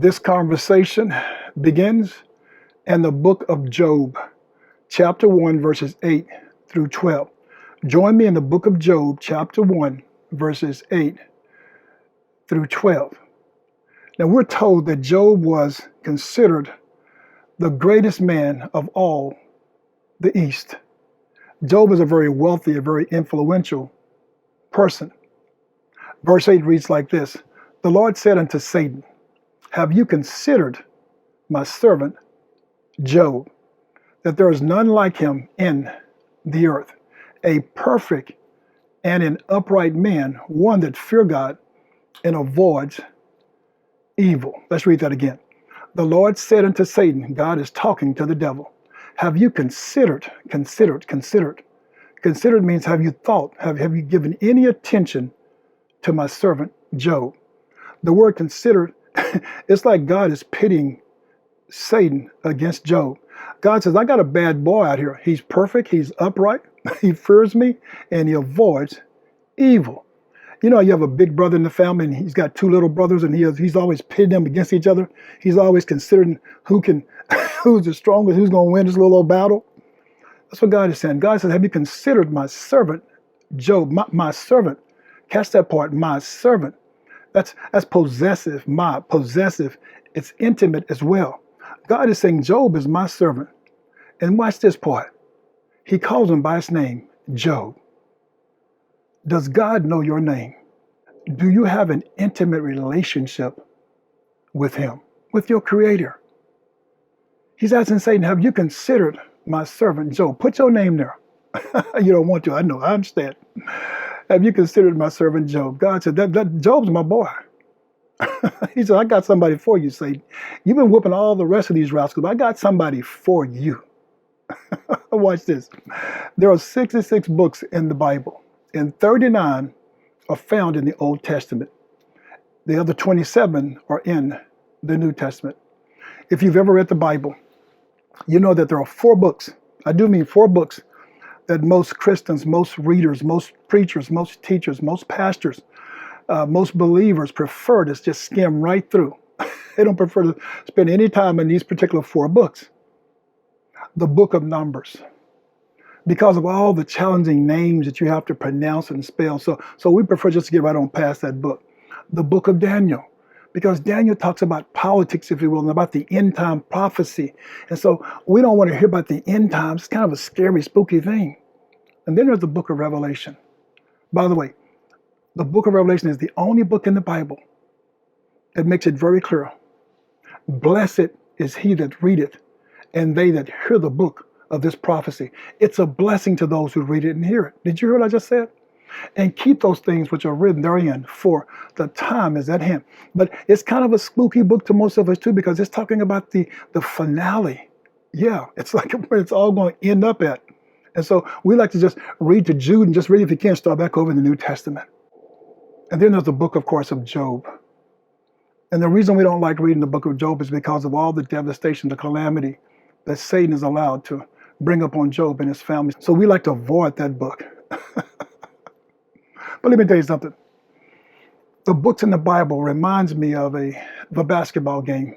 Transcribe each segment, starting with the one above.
This conversation begins in the book of Job, chapter 1, verses 8 through 12. Join me in the book of Job, chapter 1, verses 8 through 12. Now, we're told that Job was considered the greatest man of all the East. Job was a very wealthy, a very influential person. Verse 8 reads like this: "The Lord said unto Satan, Have you considered my servant Job, that there is none like him in the earth, a perfect and an upright man, one that fear God and avoids evil." Let's read that again. The Lord said unto Satan, God is talking to the devil, "Have you considered? Considered means have you thought, have you given any attention to my servant Job?" The word considered, it's like God is pitting Satan against Job. God says, I got a bad boy out here. He's perfect, he's upright, he fears me, and he avoids evil. You know, you have a big brother in the family, and he's got two little brothers, and he's always pitting them against each other. He's always considering who's the strongest, who's going to win this little old battle. That's what God is saying. God says, have you considered my servant Job? My servant. Catch that part, my servant. That's possessive, my possessive. It's intimate as well. God is saying Job is my servant. And watch this part. He calls him by his name, Job. Does God know your name? Do you have an intimate relationship with him, with your creator? He's asking Satan, have you considered my servant Job? Put your name there. You don't want to, I know, I understand. Have you considered my servant Job? God said, that Job's my boy. He said, I got somebody for you, Satan. You've been whooping all the rest of these rascals, but I got somebody for you. Watch this. There are 66 books in the Bible, and 39 are found in the Old Testament. The other 27 are in the New Testament. If you've ever read the Bible, you know that there are 4 books. I do mean 4 books that most Christians, most readers, most preachers, most teachers, most pastors, most believers prefer to just skim right through. They don't prefer to spend any time in these particular 4 books. The book of Numbers, because of all the challenging names that you have to pronounce and spell. So we prefer just to get right on past that book. The book of Daniel, because Daniel talks about politics, if you will, and about the end time prophecy. And so we don't want to hear about the end times. It's kind of a scary, spooky thing. And then there's the book of Revelation. By the way, the book of Revelation is the only book in the Bible that makes it very clear. Blessed is he that readeth, and they that hear the book of this prophecy. It's a blessing to those who read it and hear it. Did you hear what I just said? And keep those things which are written therein, for the time is at hand. But it's kind of a spooky book to most of us too, because it's talking about the finale. Yeah, it's like where it's all going to end up at. And so we like to just read to Jude and just read, if you can, start back over in the New Testament. And then there's the book, of course, of Job. And the reason we don't like reading the book of Job is because of all the devastation, the calamity that Satan is allowed to bring upon Job and his family. So we like to avoid that book. But let me tell you something. The books in the Bible reminds me of a basketball game.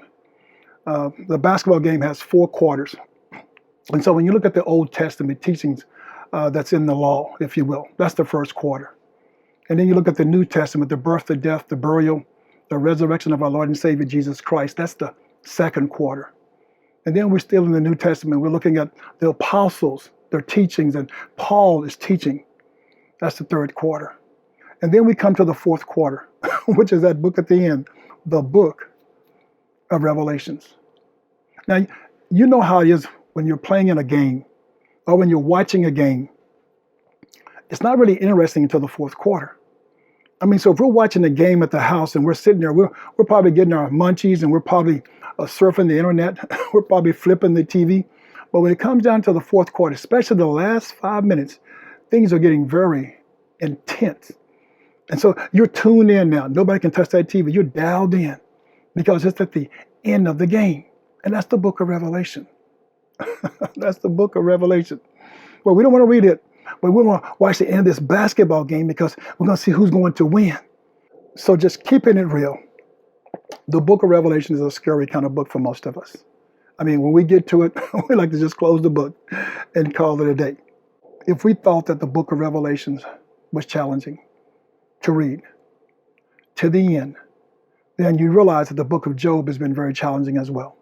The basketball game has 4 quarters. And so when you look at the Old Testament teachings that's in the law, if you will, that's the first quarter. And then you look at the New Testament, the birth, the death, the burial, the resurrection of our Lord and Savior Jesus Christ. That's the second quarter. And then we're still in the New Testament. We're looking at the apostles, their teachings, and Paul is teaching. That's the third quarter. And then we come to the fourth quarter, which is that book at the end, the book of Revelations. Now, you know how it is when you're playing in a game or when you're watching a game. It's not really interesting until the fourth quarter. I mean, so if we're watching a game at the house and we're sitting there, we're probably getting our munchies and we're probably surfing the internet. We're probably flipping the TV. But when it comes down to the fourth quarter, especially the last 5 minutes, things are getting very intense. And so you're tuned in now. Nobody can touch that TV. You're dialed in because it's at the end of the game. And that's the book of Revelation. That's the book of Revelation. Well, we don't want to read it, but we want to watch the end of this basketball game because we're going to see who's going to win. So just keeping it real. The book of Revelation is a scary kind of book for most of us. I mean, when we get to it, we like to just close the book and call it a day. If we thought that the book of Revelations was challenging to read to the end, then you realize that the book of Job has been very challenging as well.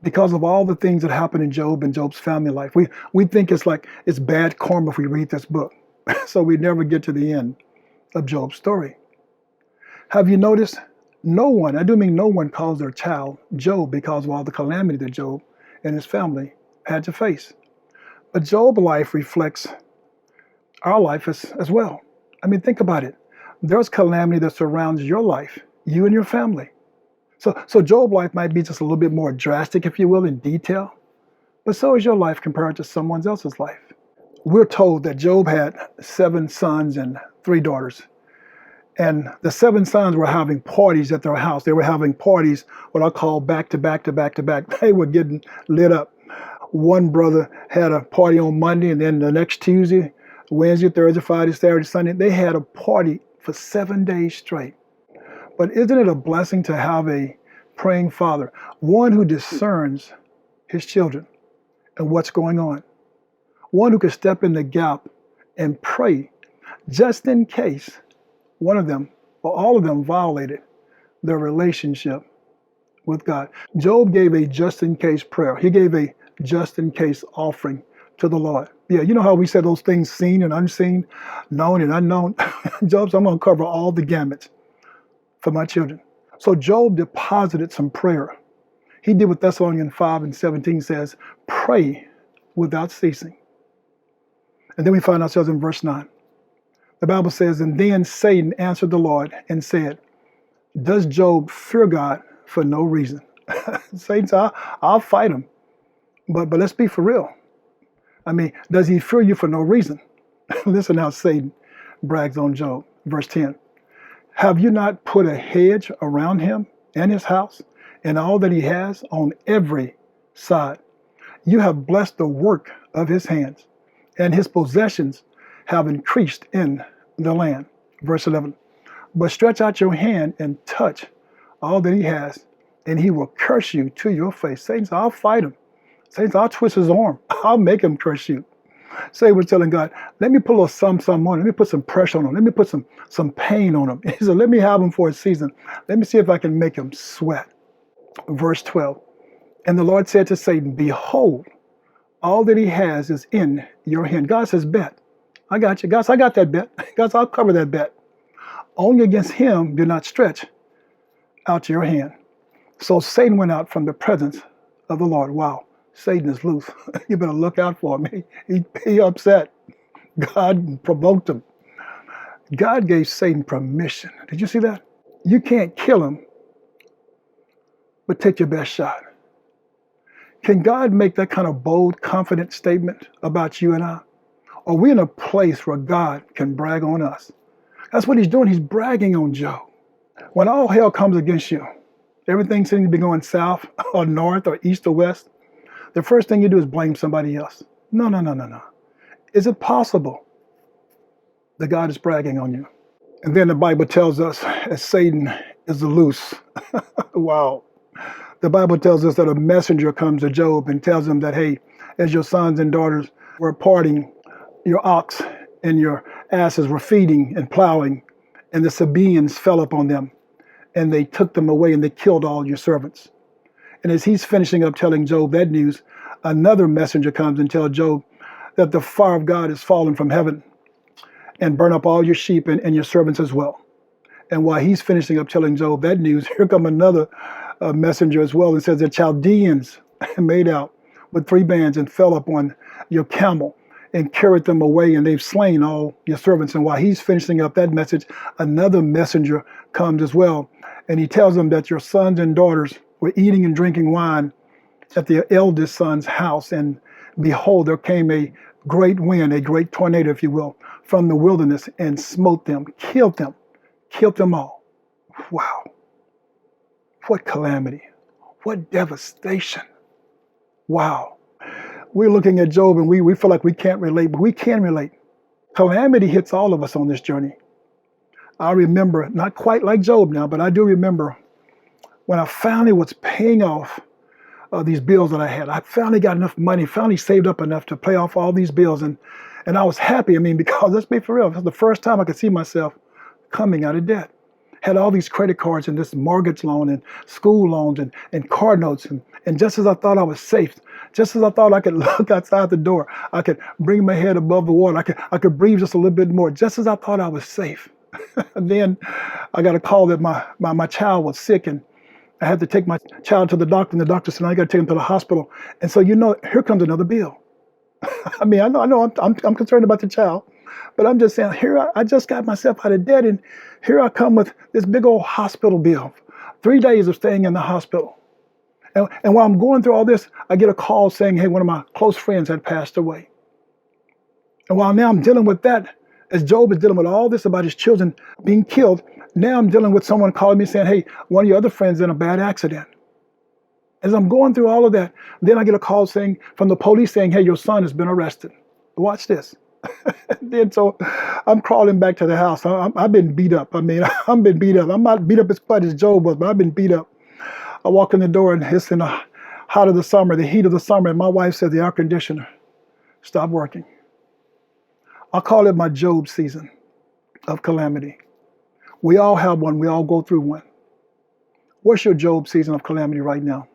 Because of all the things that happened in Job and Job's family life, we think it's bad karma if we read this book. So we never get to the end of Job's story. Have you noticed? No one, I do mean no one, calls their child Job because of all the calamity that Job and his family had to face. But Job's life reflects our life as well. I mean, think about it. There's calamity that surrounds your life, you and your family. So Job's life might be just a little bit more drastic, if you will, in detail. But so is your life compared to someone else's life. We're told that Job had 7 sons and 3 daughters. And the 7 sons were having parties at their house. They were having parties, what I call back to back to back to back. They were getting lit up. One brother had a party on Monday, and then the next Tuesday, Wednesday, Thursday, Friday, Saturday, Sunday, they had a party for 7 days straight. But isn't it a blessing to have a praying father, one who discerns his children and what's going on, one who can step in the gap and pray just in case one of them or all of them violated their relationship with God. Job gave a just-in-case prayer. He gave a just-in-case offering to the Lord. Yeah, you know how we said those things seen and unseen, known and unknown? Job said, I'm going to cover all the gamuts for my children. So Job deposited some prayer. He did what Thessalonians 5:17 says, pray without ceasing. And then we find ourselves in verse 9. The Bible says, and then Satan answered the Lord and said, does Job fear God for no reason? Satan said, I'll fight him. But let's be for real. I mean, does he fear you for no reason? Listen how Satan brags on Job. Verse 10. Have you not put a hedge around him and his house and all that he has on every side? You have blessed the work of his hands, and his possessions have increased in the land. Verse 11. But stretch out your hand and touch all that he has, and he will curse you to your face. Satan said, I'll fight him. Satan said, I'll twist his arm. I'll make him curse you. Satan was telling God, let me put a little something on him. Let me put some pressure on him. Let me put some pain on him. He said, let me have him for a season. Let me see if I can make him sweat. Verse 12. And the Lord said to Satan, behold, all that he has is in your hand. God says, bet. I got you. God, I got that bet. God, I'll cover that bet. Only against him do not stretch out your hand. So Satan went out from the presence of the Lord. Wow, Satan is loose. You better look out for him. He upset. God provoked him. God gave Satan permission. Did you see that? You can't kill him, but take your best shot. Can God make that kind of bold, confident statement about you and I? Are we in a place where God can brag on us? That's what he's doing. He's bragging on Job. When all hell comes against you, everything seems to be going south or north or east or west, the first thing you do is blame somebody else. No. Is it possible that God is bragging on you? And then the Bible tells us as Satan is loose. Wow. The Bible tells us that a messenger comes to Job and tells him that, hey, as your sons and daughters were parting, your ox and your asses were feeding and plowing, and the Sabaeans fell upon them, and they took them away, and they killed all your servants. And as he's finishing up telling Job that news, another messenger comes and tells Job that the fire of God is fallen from heaven and burn up all your sheep and your servants as well. And while he's finishing up telling Job that news, here come another messenger as well and says the Chaldeans made out with 3 bands and fell upon your camel and carried them away, and they've slain all your servants. And while he's finishing up that message, another messenger comes as well, and he tells them that your sons and daughters were eating and drinking wine at the eldest son's house, and behold, there came a great wind, a great tornado, if you will, from the wilderness, and smote them, killed them all. Wow. What calamity. What devastation. Wow. We're looking at Job and we feel like we can't relate, but we can relate. Calamity hits all of us on this journey. I remember, not quite like Job now, but I do remember when I finally was paying off these bills that I had. I finally got enough money, finally saved up enough to pay off all these bills. And I was happy. I mean, because let's be for real, it was the first time I could see myself coming out of debt. Had all these credit cards and this mortgage loan and school loans and car notes. And just as I thought I was safe, just as I thought I could look outside the door, I could bring my head above the water, I could breathe just a little bit more, just as I thought I was safe. And then I got a call that my child was sick, and I had to take my child to the doctor, and the doctor said, I got to take him to the hospital. And so, here comes another bill. I mean, I know I'm concerned about the child, but I'm just saying, here I just got myself out of debt, and here I come with this big old hospital bill. 3 days of staying in the hospital. And while I'm going through all this, I get a call saying, hey, one of my close friends had passed away. And while now I'm dealing with that, as Job is dealing with all this about his children being killed, now I'm dealing with someone calling me saying, hey, one of your other friends in a bad accident. As I'm going through all of that, then I get a call from the police saying, hey, your son has been arrested. Watch this. Then so I'm crawling back to the house. I've been beat up. I mean, I've been beat up. I'm not beat up as quite as Job was, but I've been beat up. I walk in the door, and it's in the heat of the summer, and my wife said the air conditioner stopped working. I call it my Job season of calamity. We all have one. We all go through one. What's your Job season of calamity right now?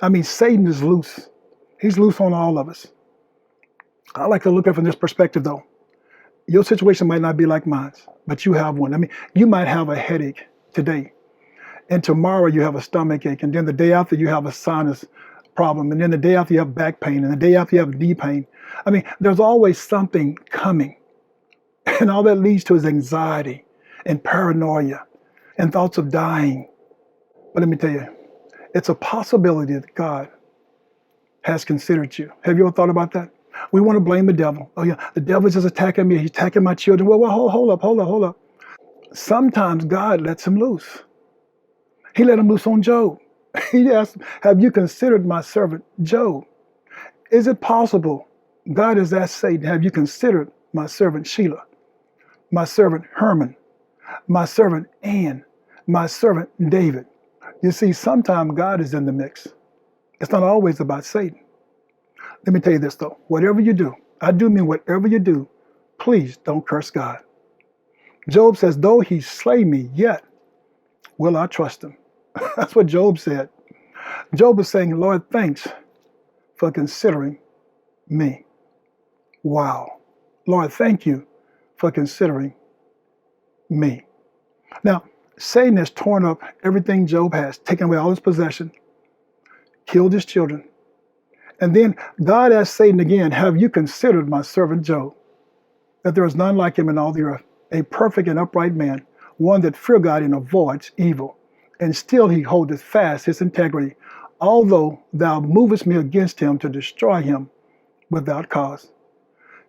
I mean, Satan is loose. He's loose on all of us. I like to look at it from this perspective, though. Your situation might not be like mine, but you have one. I mean, you might have a headache today, and tomorrow you have a stomach ache, and then the day after you have a sinus problem, and then the day after you have back pain, and the day after you have knee pain. I mean, there's always something coming, and all that leads to is anxiety and paranoia and thoughts of dying. But let me tell you, it's a possibility that God has considered you. Have you ever thought about that? We want to blame the devil. Oh yeah, the devil's just attacking me. He's attacking my children. Well, hold up. Sometimes God lets him loose. He let him loose on Job. He asked, have you considered my servant Job? Is it possible God has asked Satan, have you considered my servant Sheila, my servant Herman, my servant Ann, my servant David? You see, sometimes God is in the mix. It's not always about Satan. Let me tell you this, though. Whatever you do, I do mean whatever you do, please don't curse God. Job says, though he slay me, yet will I trust him. That's what Job said. Job was saying, Lord, thanks for considering me. Wow. Lord, thank you for considering me. Now, Satan has torn up everything Job has, taken away all his possession, killed his children. And then God asked Satan again, have you considered my servant Job, that there is none like him in all the earth, a perfect and upright man, one that fear God and avoids evil, and still he holdeth fast his integrity, although thou movest me against him to destroy him without cause.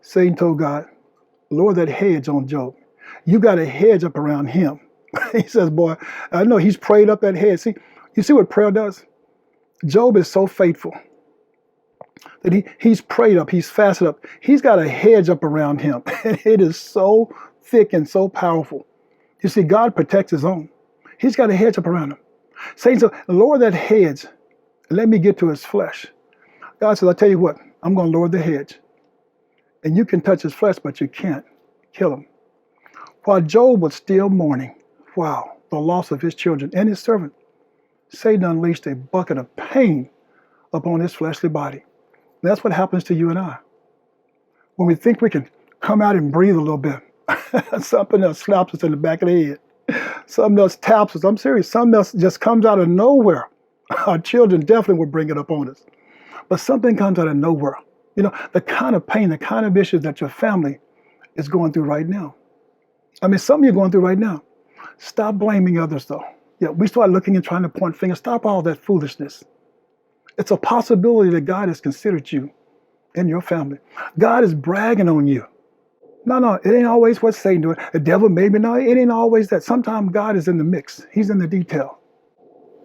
Satan told God, lower that hedge on Job. You got a hedge up around him. He says, boy, I know he's prayed up that hedge. See, you see what prayer does? Job is so faithful that he's prayed up, he's fasted up. He's got a hedge up around him, and it is so thick and so powerful. You see, God protects his own. He's got a hedge up around him. Satan said, lower that hedge and let me get to his flesh. God says, I'll tell you what, I'm going to lower the hedge. And you can touch his flesh, but you can't kill him. While Job was still mourning, wow, the loss of his children and his servant, Satan unleashed a bucket of pain upon his fleshly body. And that's what happens to you and I. When we think we can come out and breathe a little bit, something else slaps us in the back of the head. Something else taps us. I'm serious. Something else just comes out of nowhere. Our children definitely will bring it up on us. But something comes out of nowhere. You know, the kind of pain, the kind of issues that your family is going through right now. I mean, some of you are going through right now. Stop blaming others, though. Yeah, we start looking and trying to point fingers. Stop all that foolishness. It's a possibility that God has considered you in your family. God is bragging on you. No, it ain't always what Satan doing. The devil maybe, no, it ain't always that. Sometimes God is in the mix. He's in the detail.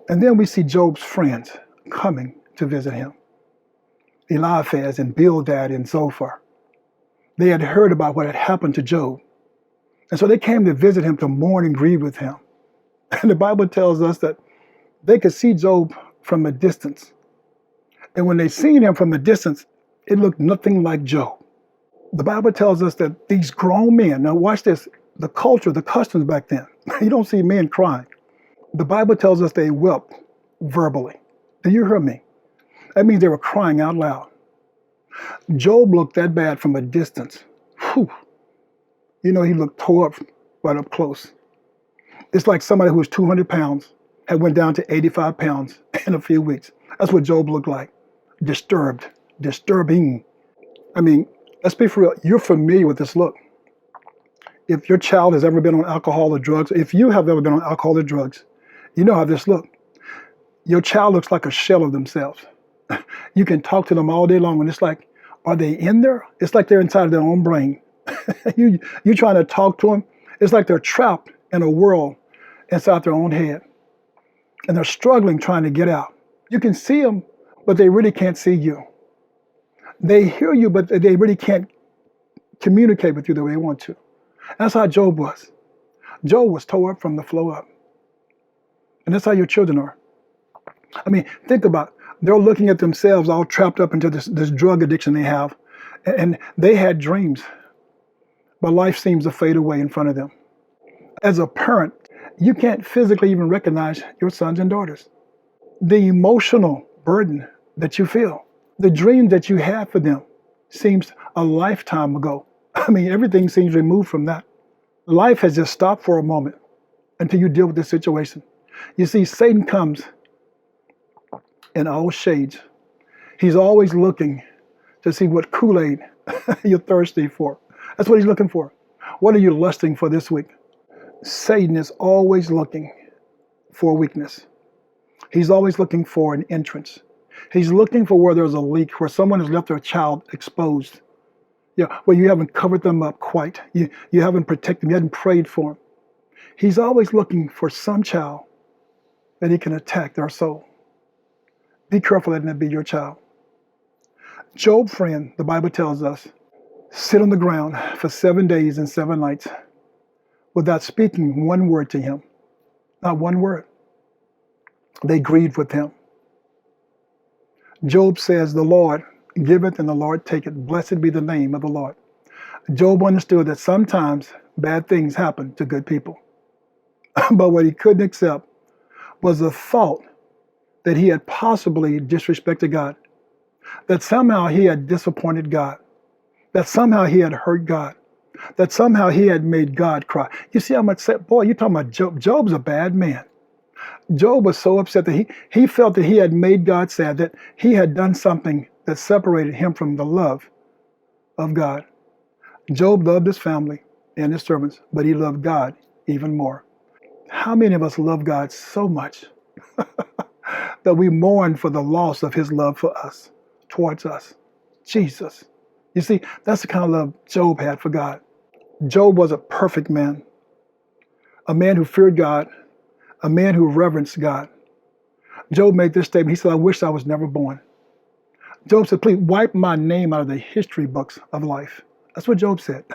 And then we see Job's friends coming to visit him. Eliphaz and Bildad and Zophar. They had heard about what had happened to Job. And so they came to visit him to mourn and grieve with him. And the Bible tells us that they could see Job from a distance. And when they seen him from a distance, it looked nothing like Job. The Bible tells us that these grown men, now watch this, the culture, the customs back then, you don't see men crying. The Bible tells us they wept verbally. Do you hear me? That means they were crying out loud. Job looked that bad from a distance. Whew. You know, he looked tore up right up close. It's like somebody who was 200 pounds had went down to 85 pounds in a few weeks. That's what Job looked like. Disturbed, disturbing. I mean, let's be for real. You're familiar with this look. If your child has ever been on alcohol or drugs, if you have ever been on alcohol or drugs, you know how this looks. Your child looks like a shell of themselves. You can talk to them all day long, and it's like, are they in there? It's like they're inside of their own brain. You're trying to talk to them. It's like they're trapped in a world inside their own head. And they're struggling trying to get out. You can see them, but they really can't see you. They hear you, but they really can't communicate with you the way they want to. That's how Job was. Job was tore up from the floor up. And that's how your children are. I mean, think about it. They're looking at themselves all trapped up into this drug addiction they have. And they had dreams. But life seems to fade away in front of them. As a parent, you can't physically even recognize your sons and daughters. The emotional burden that you feel, the dream that you had for them seems a lifetime ago. I mean, everything seems removed from that. Life has just stopped for a moment until you deal with this situation. You see, Satan comes in all shades. He's always looking to see what Kool-Aid you're thirsty for. That's what he's looking for. What are you lusting for this week? Satan is always looking for weakness. He's always looking for an entrance. He's looking for where there's a leak, where someone has left their child exposed. Yeah, where you haven't covered them up quite. You haven't protected them. You haven't prayed for them. He's always looking for some child that he can attack their soul. Be careful letting that be your child. Job's friend, the Bible tells us, sit on the ground for 7 days and 7 nights without speaking one word to him. Not one word. They grieved with him. Job says, the Lord giveth and the Lord taketh. Blessed be the name of the Lord. Job understood that sometimes bad things happen to good people. But what he couldn't accept was the thought that he had possibly disrespected God, that somehow he had disappointed God, that somehow he had hurt God, that somehow he had made God cry. You see how much, boy, you're talking about Job. Job's a bad man. Job was so upset that he felt that he had made God sad, that he had done something that separated him from the love of God. Job loved his family and his servants, but he loved God even more. How many of us love God so much that we mourn for the loss of his love for us, towards us? Jesus. You see, that's the kind of love Job had for God. Job was a perfect man, a man who feared God, a man who reverenced God. Job made this statement. He said, I wish I was never born. Job said, please wipe my name out of the history books of life. That's what Job said.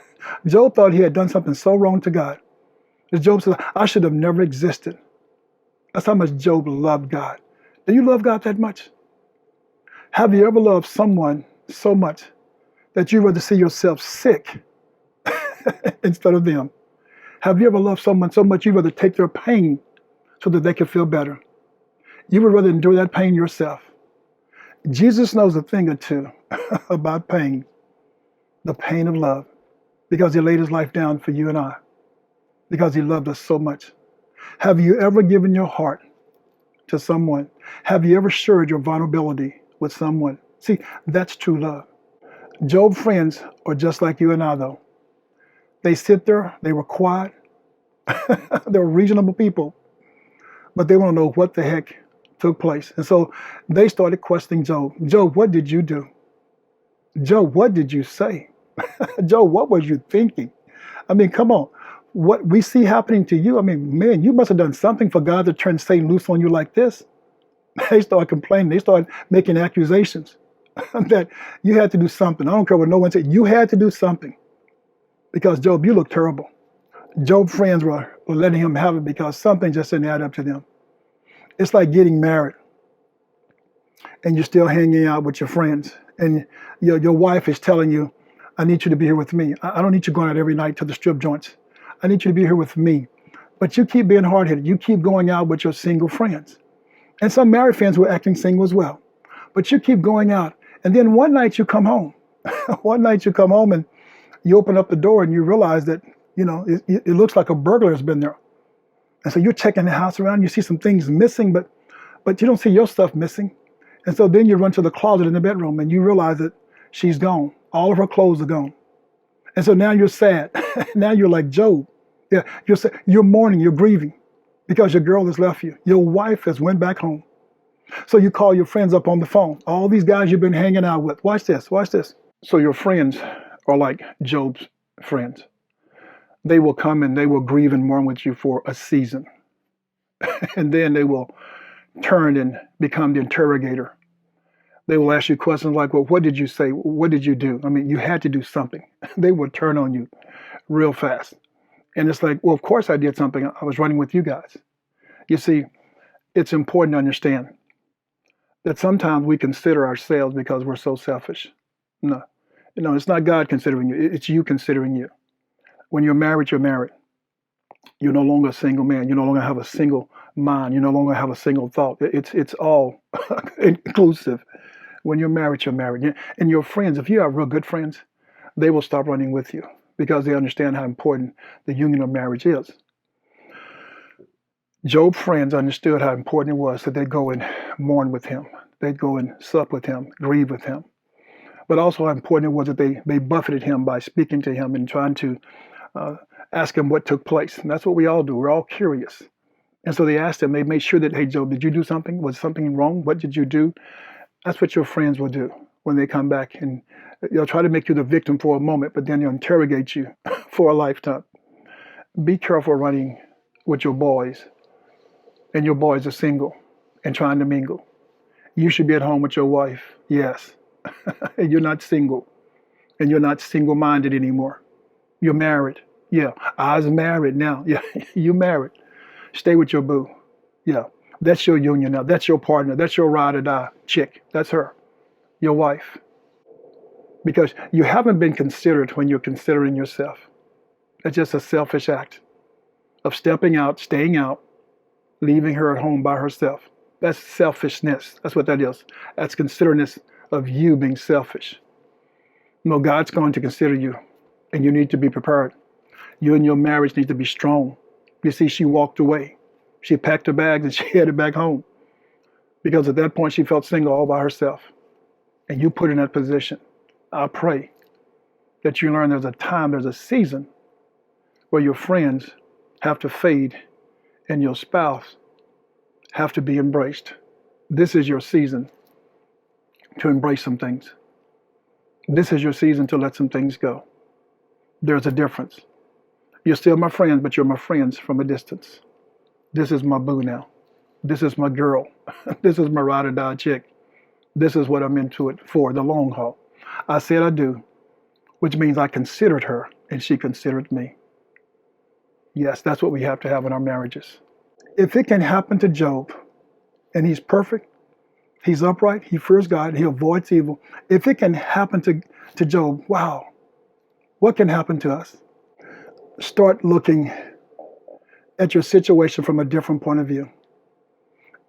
Job thought he had done something so wrong to God. As Job said, I should have never existed. That's how much Job loved God. Do you love God that much? Have you ever loved someone so much that you'd rather see yourself sick instead of them? Have you ever loved someone so much you'd rather take their pain so that they could feel better? You would rather endure that pain yourself. Jesus knows a thing or two about pain, the pain of love, because he laid his life down for you and I, because he loved us so much. Have you ever given your heart to someone? Have you ever shared your vulnerability with someone? See, that's true love. Job's friends are just like you and I, though. They sit there, they were quiet, they were reasonable people, but they want to know what the heck took place. And so they started questioning Job. Job, what did you do? Job, what did you say? Job, what was you thinking? I mean, come on. What we see happening to you, I mean, man, you must have done something for God to turn Satan loose on you like this. They started complaining. They started making accusations that you had to do something. I don't care what no one said. You had to do something because, Job, you look terrible. Job's friends were letting him have it because something just didn't add up to them. It's like getting married and you're still hanging out with your friends and your wife is telling you, I need you to be here with me. I don't need you going out every night to the strip joints. I need you to be here with me. But you keep being hard-headed. You keep going out with your single friends. And some married friends were acting single as well. But you keep going out. And then one night you come home. One night you come home and you open up the door and you realize that, it looks like a burglar has been there. And so you're checking the house around. You see some things missing, but you don't see your stuff missing. And so then you run to the closet in the bedroom and you realize that she's gone. All of her clothes are gone. And so now you're sad. Now you're like Job. Yeah, you're mourning, you're grieving because your girl has left you. Your wife has went back home. So you call your friends up on the phone. All these guys you've been hanging out with. Watch this, watch this. So your friends are like Job's friends. They will come and they will grieve and mourn with you for a season. And then they will turn and become the interrogator. They will ask you questions like, well, what did you say? What did you do? I mean, you had to do something. They will turn on you real fast. And it's like, well, of course I did something. I was running with you guys. You see, it's important to understand that sometimes we consider ourselves because we're so selfish. No, it's not God considering you. It's you considering you. When you're married, you're married. You're no longer a single man. You no longer have a single mind. You no longer have a single thought. It's all inclusive. When you're married, you're married. And your friends, if you have real good friends, they will stop running with you because they understand how important the union of marriage is. Job's friends understood how important it was that they go and mourn with him. They'd go and sup with him, grieve with him. But also how important it was that they buffeted him by speaking to him and trying to ask him what took place. And that's what we all do. We're all curious. And so they asked him, they made sure that, hey, Job, did you do something? Was something wrong? What did you do? That's what your friends will do when they come back. And they'll try to make you the victim for a moment, but then they'll interrogate you for a lifetime. Be careful running with your boys. And your boys are single and trying to mingle. You should be at home with your wife. Yes. And you're not single. And you're not single-minded anymore. You're married. Yeah. I was married now. Yeah. You married. Stay with your boo. Yeah. That's your union now. That's your partner. That's your ride or die chick. That's her. Your wife. Because you haven't been considered when you're considering yourself. It's just a selfish act of stepping out, staying out, leaving her at home by herself. That's selfishness. That's what that is. That's considerness of you being selfish. No, God's going to consider you, and you need to be prepared. You and your marriage need to be strong. You see, she walked away. She packed her bags and she headed back home because at that point she felt single all by herself. And you put in that position. I pray that you learn there's a time, there's a season where your friends have to fade and your spouse have to be embraced. This is your season to embrace some things. This is your season to let some things go. There's a difference. You're still my friends, but you're my friends from a distance. This is my boo now. This is my girl. This is my ride or die chick. This is what I'm into it for, the long haul. I said I do, which means I considered her and she considered me. Yes, that's what we have to have in our marriages. If it can happen to Job, and he's perfect, he's upright, he fears God, he avoids evil. If it can happen to Job, wow, what can happen to us? Start looking at your situation from a different point of view.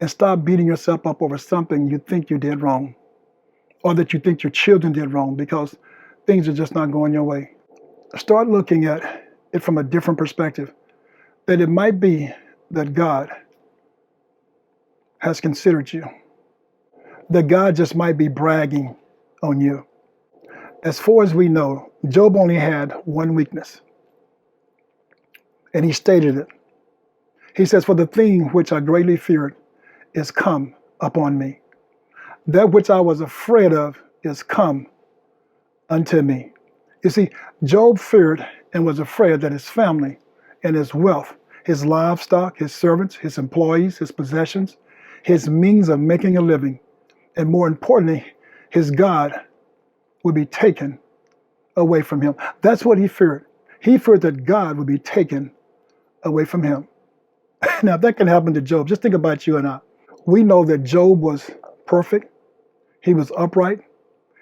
And stop beating yourself up over something you think you did wrong, or that you think your children did wrong because things are just not going your way. Start looking at it from a different perspective, that it might be that God has considered you, that God just might be bragging on you. As far as we know, Job only had one weakness, and he stated it. He says, for the thing which I greatly feared is come upon me. That which I was afraid of is come unto me. You see, Job feared and was afraid that his family and his wealth, his livestock, his servants, his employees, his possessions, his means of making a living, and more importantly, his God would be taken away from him. That's what he feared. He feared that God would be taken away from him. Now, if that can happen to Job, just think about you and I. We know that Job was perfect. He was upright.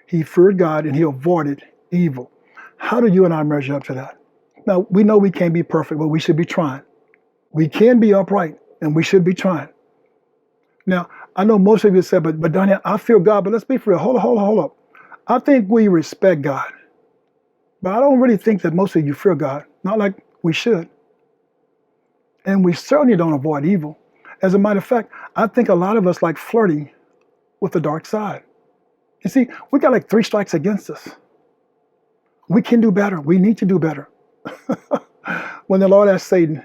He feared God and he avoided evil. How do you and I measure up to that? Now, we know we can't be perfect, but we should be trying. We can be upright and we should be trying. Now, I know most of you said, but Donnie, I fear God, but let's be for real. Hold up. I think we respect God, but I don't really think that most of you fear God, not like we should. And we certainly don't avoid evil. As a matter of fact, I think a lot of us like flirting with the dark side. You see, we got like 3 strikes against us. We can do better. We need to do better. When the Lord asked Satan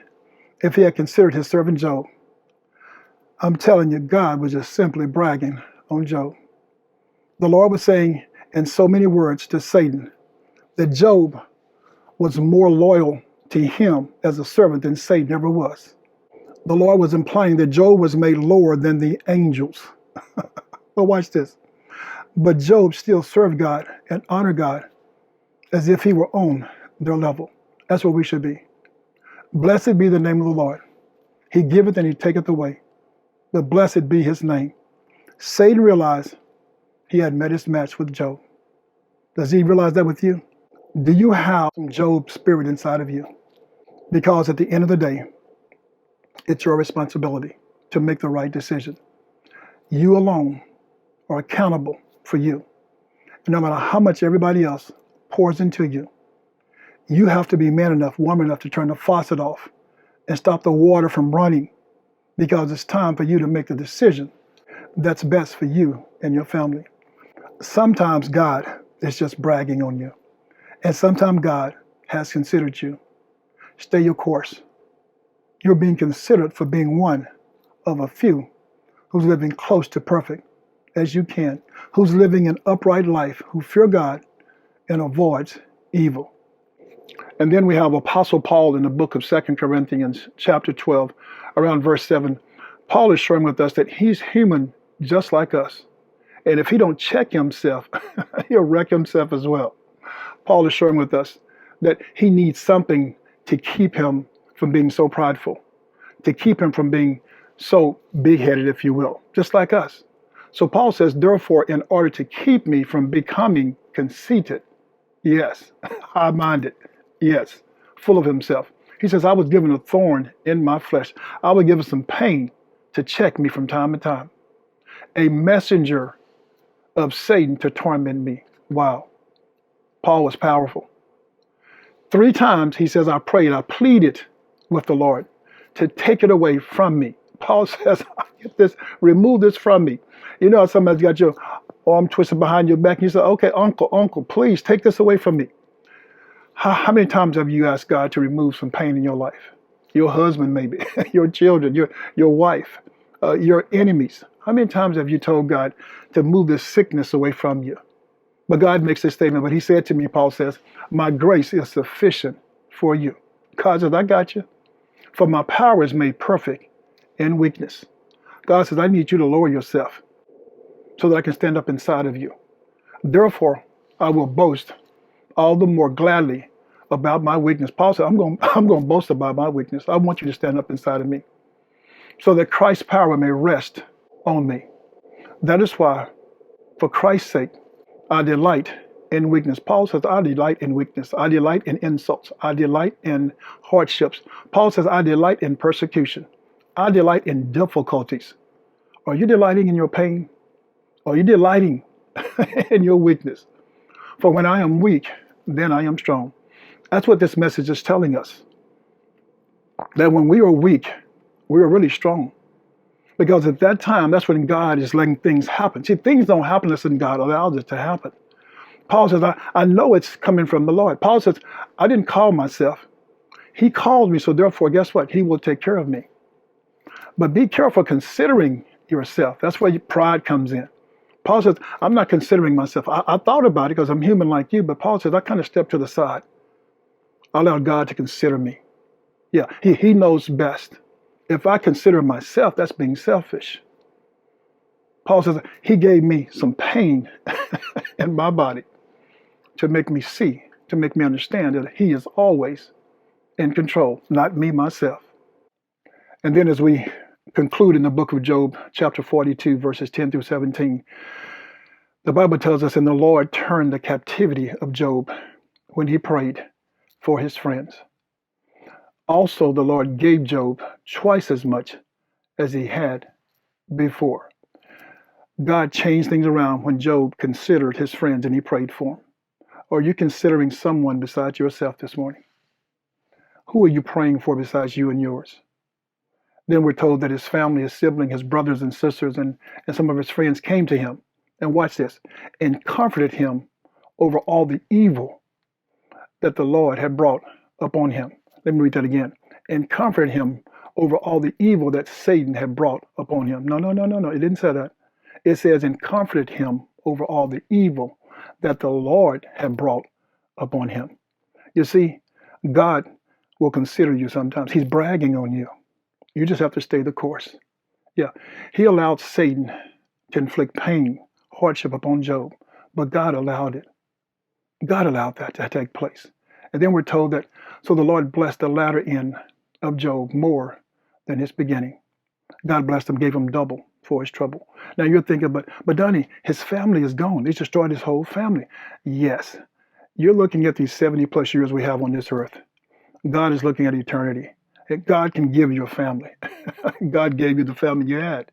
if he had considered his servant Job, I'm telling you, God was just simply bragging on Job. The Lord was saying in so many words to Satan that Job was more loyal to him as a servant than Satan ever was. The Lord was implying that Job was made lower than the angels. Well, watch this. But Job still served God and honored God as if he were on their level. That's what we should be. Blessed be the name of the Lord. He giveth and he taketh away. But blessed be his name. Satan realized he had met his match with Job. Does he realize that with you? Do you have some Job spirit inside of you? Because at the end of the day, it's your responsibility to make the right decision. You alone are accountable for you. And no matter how much everybody else pours into you, you have to be man enough, woman enough to turn the faucet off and stop the water from running, because it's time for you to make the decision that's best for you and your family. Sometimes God is just bragging on you, and sometimes God has considered you. Stay your course. You're being considered for being one of a few who's living close to perfect as you can, who's living an upright life, who fear God and avoids evil. And then we have Apostle Paul in the book of 2 Corinthians chapter 12, around verse 7. Paul is sharing with us that he's human just like us. And if he don't check himself, he'll wreck himself as well. Paul is sharing with us that he needs something to keep him from being so prideful, to keep him from being so big-headed, if you will, just like us. So Paul says, therefore, in order to keep me from becoming conceited, yes, high-minded, yes, full of himself. He says, I was given a thorn in my flesh. I was given some pain to check me from time to time. A messenger of Satan to torment me. Wow. Paul was powerful. 3 times, he says, I prayed, I pleaded with the Lord to take it away from me. Paul says, get this, remove this from me. You know, somebody's got your arm twisted behind your back, and you say, okay, uncle, please take this away from me. How many times have you asked God to remove some pain in your life? Your husband, maybe, your children, your wife, your enemies. How many times have you told God to move this sickness away from you? But God makes this statement, but he said to me, Paul says, my grace is sufficient for you. God says, I got you. For my power is made perfect in weakness. God says, I need you to lower yourself so that I can stand up inside of you. Therefore, I will boast all the more gladly about my weakness. Paul said, I'm going to boast about my weakness. I want you to stand up inside of me so that Christ's power may rest on me. That is why, for Christ's sake, I delight in weakness. Paul says, I delight in weakness. I delight in insults. I delight in hardships. Paul says, I delight in persecution. I delight in difficulties. Are you delighting in your pain? Are you delighting in your weakness? For when I am weak, then I am strong. That's what this message is telling us. That when we are weak, we are really strong. Because at that time, that's when God is letting things happen. See, things don't happen unless God allows it to happen. Paul says, I know it's coming from the Lord. Paul says, I didn't call myself. He called me, so therefore, guess what? He will take care of me. But be careful considering yourself. That's where your pride comes in. Paul says, I'm not considering myself. I thought about it because I'm human like you, but Paul says, I kind of stepped to the side. I allowed God to consider me. Yeah, he knows best. If I consider myself, that's being selfish. Paul says, he gave me some pain in my body to make me see, to make me understand that he is always in control, not me, myself. And then as we conclude in the book of Job, chapter 42, verses 10 through 17, the Bible tells us, and the Lord turned the captivity of Job when he prayed for his friends. Also, the Lord gave Job twice as much as he had before. God changed things around when Job considered his friends and he prayed for them. Are you considering someone besides yourself this morning? Who are you praying for besides you and yours? Then we're told that his family, his sibling, his brothers and sisters, and some of his friends came to him, and watch this, and comforted him over all the evil that the Lord had brought upon him. Let me read that again. And comforted him over all the evil that Satan had brought upon him. No. It didn't say that. It says, and comforted him over all the evil that the Lord had brought upon him. You see, God will consider you sometimes. He's bragging on you. You just have to stay the course. Yeah. He allowed Satan to inflict pain, hardship upon Job, but God allowed it. God allowed that to take place. And then we're told that, so the Lord blessed the latter end of Job more than his beginning. God blessed him, gave him double for his trouble. Now you're thinking, but Donnie, his family is gone. They destroyed his whole family. Yes. You're looking at these 70 plus years we have on this earth. God is looking at eternity. God can give you a family. God gave you the family you had.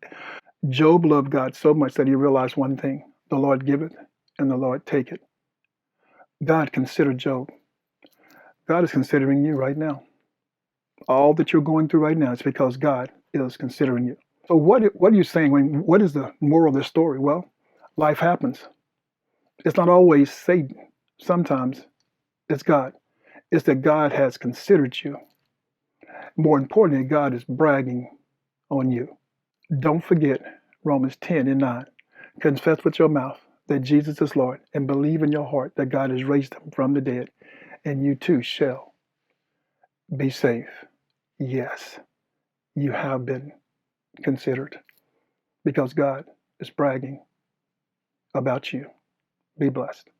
Job loved God so much that he realized one thing: the Lord giveth and the Lord taketh. God considered Job. God is considering you right now. All that you're going through right now is because God is considering you. So what are you saying? What is the moral of the story? Well, life happens. It's not always Satan. Sometimes it's God. It's that God has considered you. More importantly, God is bragging on you. Don't forget Romans 10 and 9. Confess with your mouth that Jesus is Lord and believe in your heart that God has raised him from the dead, and you too shall be saved. Yes, you have been considered because God is bragging about you. Be blessed.